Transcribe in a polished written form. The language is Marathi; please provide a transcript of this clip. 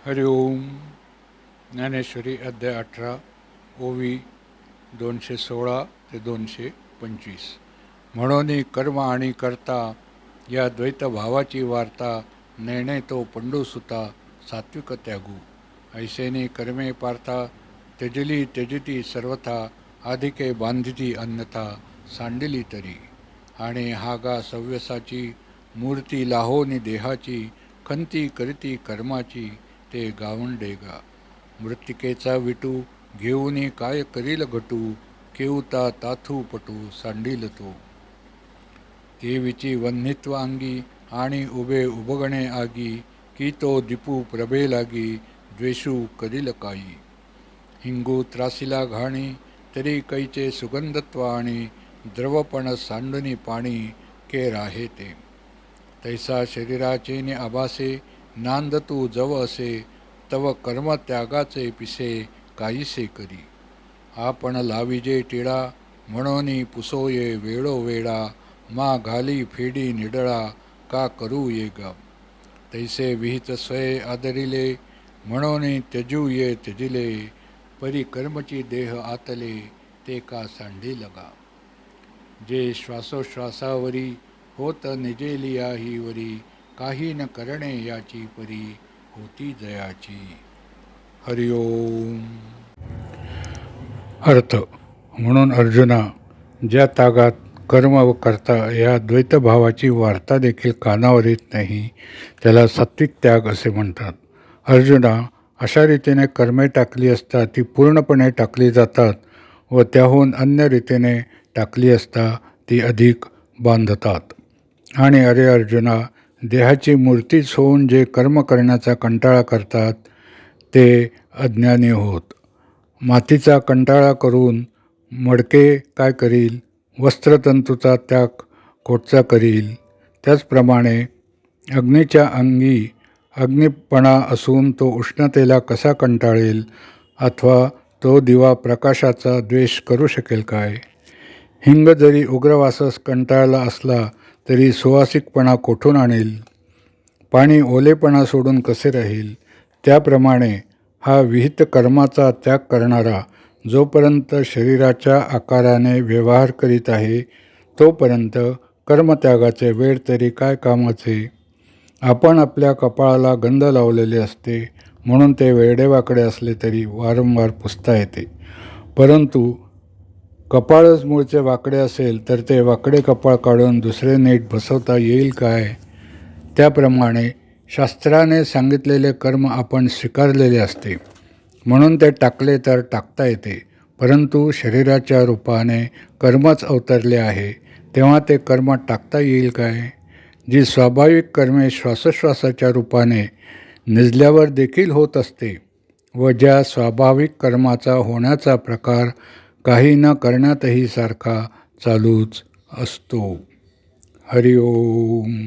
हरिओम. ज्ञानेश्वरी अध्याय 18 ओवी 216 ते 225. म्हणून कर्म आणि कर्ता या द्वैतभावाची वार्ता नेणे तो पंडूसुता सात्विक त्यागू. ऐसेने कर्मे पार्था त्यजली त्यजती सर्वथा आधिके बांधिती अन्यथा सांडिली तरी. आणि हागा सव्यसाची मूर्ती लाहोनी देहाची खंती करीती कर्माची ते गावंडेगा. मृत्तिकेचा विटू घेऊनी काय करील घटू केऊता ताथू पटू सांडील तो. देवीची वन्नित्व अंगी आणि उभे उभगणे आगी की तो दीपू प्रभे लागी द्वेषू करील काही. हिंगू त्रासिला घाणी तरी कैचे सुगंधत्व आणि द्रवपण सांडणी पाणी के राहे ते. तैसा शरीराचे आभासे नांद तू जव असे तव कर्म त्यागाचे पिसे काहीसे करी. आपण लाविजे टिळा म्हणून पुसोये वेळोवेळा मा घाली फेडी निडळा का करू ये गा. तैसे विहित स्वय आदरिले म्हणून त्यजू ये त्यजिले परी कर्मची देह आतले ते का सांडी लगा. जे श्वासोश्वासावरी होत निजेलिया ही वरी काही न करणे याची परी होती जयाची. हरिओम. अर्थ. म्हणून अर्जुना, ज्या तागात कर्म व कर्ता या द्वैतभावाची वार्ता देखील कानावर येत नाही त्याला सात्विक त्याग असे म्हणतात. अर्जुना, अशा रीतीने कर्मे टाकली असता ती पूर्णपणे टाकली जातात व त्याहून अन्य रीतीने टाकली असता ती अधिक बांधतात. आणि अरे अर्जुना, देहाची मूर्तीच होऊन जे कर्म करण्याचा कंटाळा करतात ते अज्ञानी होत. मातीचा कंटाळा करून मडके काय करील, वस्त्रतंतूचा त्याग कोटचा करील. त्याचप्रमाणे अग्नीच्या अंगी अग्निपणा असून तो उष्णतेला कसा कंटाळेल, अथवा तो दिवा प्रकाशाचा द्वेष करू शकेल काय. हिंग जरी उग्रवासास कंटाळला असला तरी सुवासिकपणा कोठून आणेल. पाणी ओलेपणा सोडून कसे राहील. त्याप्रमाणे हा विहित कर्माचा त्याग करणारा जोपर्यंत शरीराच्या आकाराने व्यवहार करीत आहे तोपर्यंत कर्मत्यागाचे वेळ तरी काय कामाचे. आपण आपल्या कपाळाला गंध लावलेले असते म्हणून ते वेडेवाकडे असले तरी वारंवार पुसता येते. परंतु कपाळच मूळचे वाकडे असेल तर ते वाकडे कपाळ काढून दुसरे नीट बसवता येईल काय. त्याप्रमाणे शास्त्राने सांगितलेले कर्म आपण स्वीकारलेले असते म्हणून ते टाकले तर टाकता येते. परंतु शरीराच्या रूपाने कर्मच अवतरले आहे तेव्हा ते कर्म टाकता येईल काय. जी स्वाभाविक कर्मे श्वासोश्वासाच्या रूपाने निजल्यावर देखील होत असते व ज्या स्वाभाविक कर्माचा होण्याचा प्रकार काही न करण्यातही सारखा चालूच असतो. हरिओम.